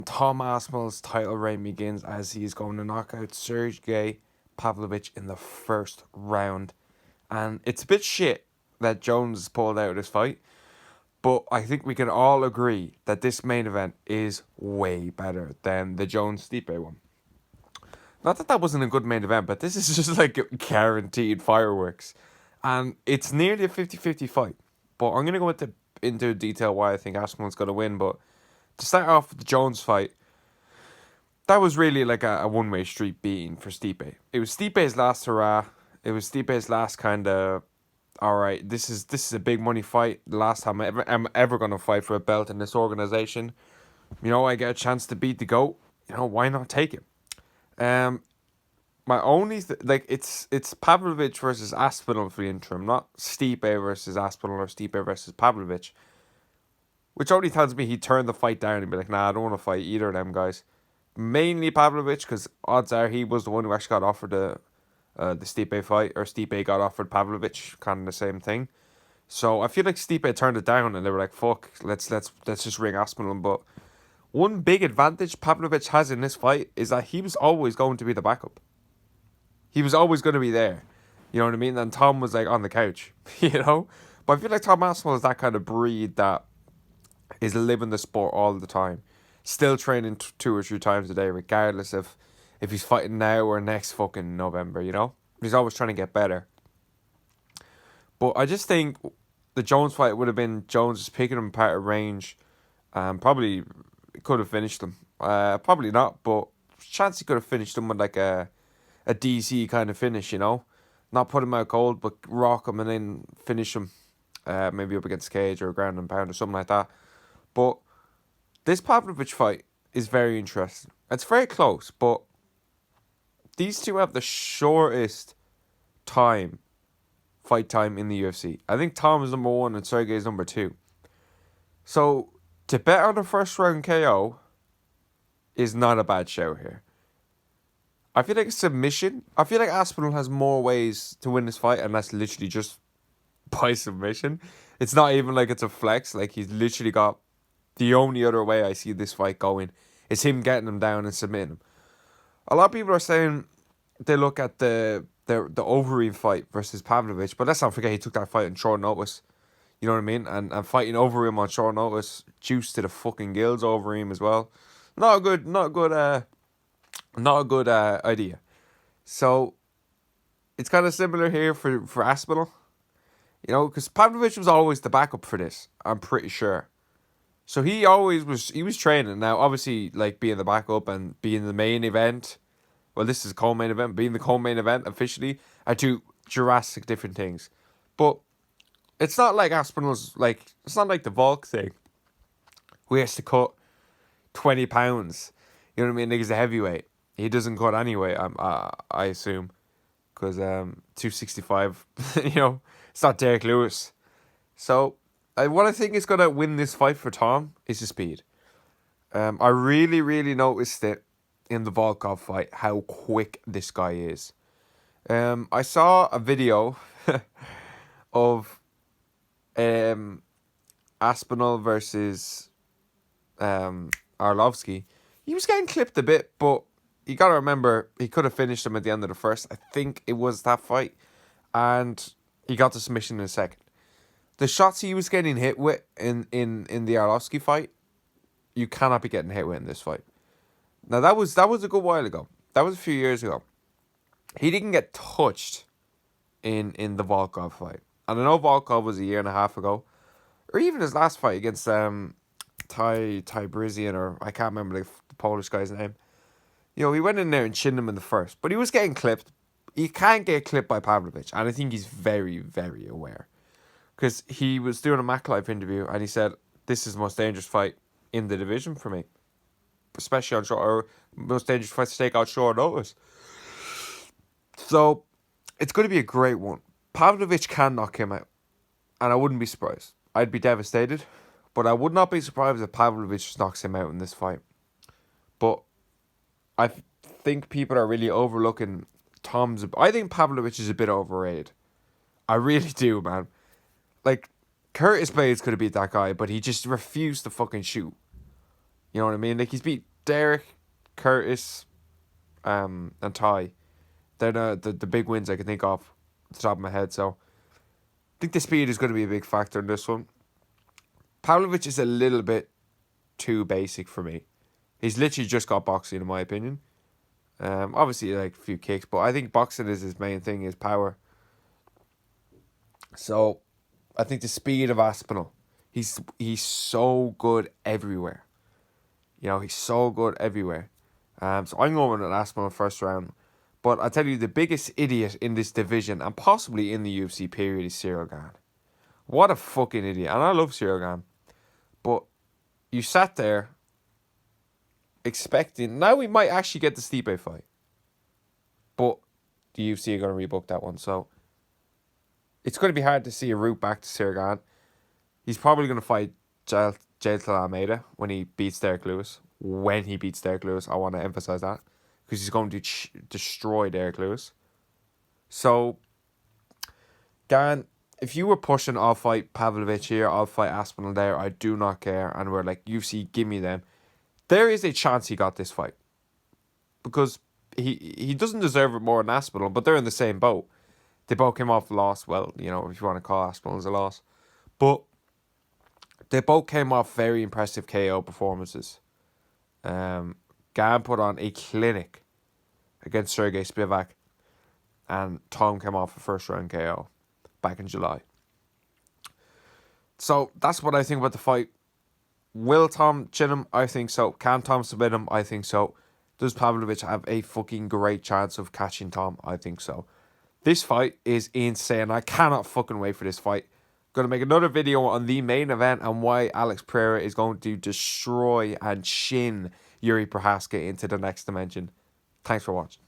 Tom Aspinall's title reign begins as he is going to knock out Sergey Pavlovich in the first round. And it's a bit shit that Jones pulled out of this fight, but I think we can all agree that this main event is way better than the Jones Stipe one. Not that that wasn't a good main event, but this is just like guaranteed fireworks. And it's nearly a 50-50 fight. But I'm going to go into detail why I think Aspinall's going to win. But to start off with the Jones fight, that was really like a one-way street beating for Stipe. It was Stipe's last hurrah. It was Stipe's last kind of, all right, this is a big money fight. The last time I'm ever going to fight for a belt in this organization. I get a chance to beat the GOAT. Why not take it? Um, my only it's Pavlovich versus Aspinall for the interim, not Stipe versus Aspinall or Stipe versus Pavlovich, which only tells me he turned the fight down and be like, nah, I don't want to fight either of them guys. Mainly Pavlovich, because odds are he was the one who actually got offered the Stipe fight, or Stipe got offered Pavlovich, kind of the same thing. So I feel like Stipe turned it down, and they were like, "Fuck, let's just ring Aspinall." But one big advantage Pavlovich has in this fight is that he was always going to be the backup. He was always going to be there. You know what I mean? And Tom was like on the couch, But I feel like Tom Aspinall is that kind of breed that is living the sport all the time. Still training two or three times a day, regardless of if he's fighting now or next fucking November. He's always trying to get better. But I just think the Jones fight would have been Jones just picking him apart at range. Probably could have finished him. Probably not, but chance he could have finished him with like a DC kind of finish, Not put him out cold, but rock him and then finish him. Maybe up against Cage or a ground and pound or something like that. But this Pavlovich fight is very interesting. It's very close, but these two have the shortest fight time in the UFC. I think Tom is number one and Sergey is number two. So to bet on a first round KO is not a bad show here. I feel like a submission. I feel like Aspinall has more ways to win this fight, and that's literally just by submission. It's not even like it's a flex. Like, he's literally got the only other way I see this fight going is him getting him down and submitting him. A lot of people are saying they look at the Overeem fight versus Pavlovich, but let's not forget he took that fight on short notice. You know what I mean? And fighting Overeem on short notice, juice to the fucking gills Overeem as well. Not a good idea. So it's kind of similar here for Aspinall. Because Pavlovich was always the backup for this, I'm pretty sure. So he was training. Now, obviously, like, being the backup and being the main event, well, this is a co-main event, being the co-main event officially, are two drastic different things. But it's not like Aspinall's, it's not like the Volk thing, where he has to cut 20 pounds. You know what I mean? Like, he's a heavyweight. He doesn't cut anyway, I assume. Because 265, it's not Derek Lewis. So, what I think is going to win this fight for Tom is the speed. I really, really noticed it in the Volkov fight, how quick this guy is. I saw a video of Aspinall versus Arlovsky. He was getting clipped a bit, but you got to remember, he could have finished him at the end of the first. I think it was that fight. And he got the submission in a second. The shots he was getting hit with in the Arlovsky fight, you cannot be getting hit with in this fight. Now, that was a good while ago. That was a few years ago. He didn't get touched in the Volkov fight. And I know Volkov was a year and a half ago. Or even his last fight against Ty Brizian, or I can't remember the Polish guy's name. He went in there and chinned him in the first. But he was getting clipped. He can't get clipped by Pavlovich. And I think he's very, very aware. Because he was doing a MacLife interview and he said, this is the most dangerous fight in the division for me. Especially on short, or most dangerous fight to take out short notice. So, it's going to be a great one. Pavlovich can knock him out. And I wouldn't be surprised. I'd be devastated. But I would not be surprised if Pavlovich knocks him out in this fight. But I think people are really overlooking Tom's... I think Pavlovich is a bit overrated. I really do, man. Like, Curtis Blades could have beat that guy, but he just refused to fucking shoot. You know what I mean? Like, he's beat Derek, Curtis, and Ty. They're the big wins I can think of off the top of my head. So I think the speed is going to be a big factor in this one. Pavlovich is a little bit too basic for me. He's literally just got boxing, in my opinion. Obviously, like a few kicks, but I think boxing is his main thing, his power. So I think the speed of Aspinall. He's so good everywhere. You know, he's so good everywhere. So I'm going with an Aspinall first round. But I tell you, the biggest idiot in this division, and possibly in the UFC period, is Cyril Gane. What a fucking idiot. And I love Cyril Gane. But you sat there expecting... Now we might actually get the Stipe fight. But the UFC are going to rebook that one. So it's going to be hard to see a route back to Cyril Gane. He's probably going to fight Jailton Almeida when he beats Derek Lewis. When he beats Derek Lewis, I want to emphasize that. Because he's going to destroy Derek Lewis. So, Gane, if you were pushing, I'll fight Pavlovich here, I'll fight Aspinall there, I do not care, and we're like, UFC, give me them, there is a chance he got this fight. Because he doesn't deserve it more than Aspinall, but they're in the same boat. They both came off a loss. Well, you know, if you want to call Aspinall as a loss. But they both came off very impressive KO performances. Gane put on a clinic against Sergey Spivak, and Tom came off a first round KO back in July. So that's what I think about the fight. Will Tom chin him? I think so. Can Tom submit him? I think so. Does Pavlovich have a fucking great chance of catching Tom? I think so. This fight is insane. I cannot fucking wait for this fight. Going to make another video on the main event and why Alex Pereira is going to destroy and shin Yuri Prohaska into the next dimension. Thanks for watching.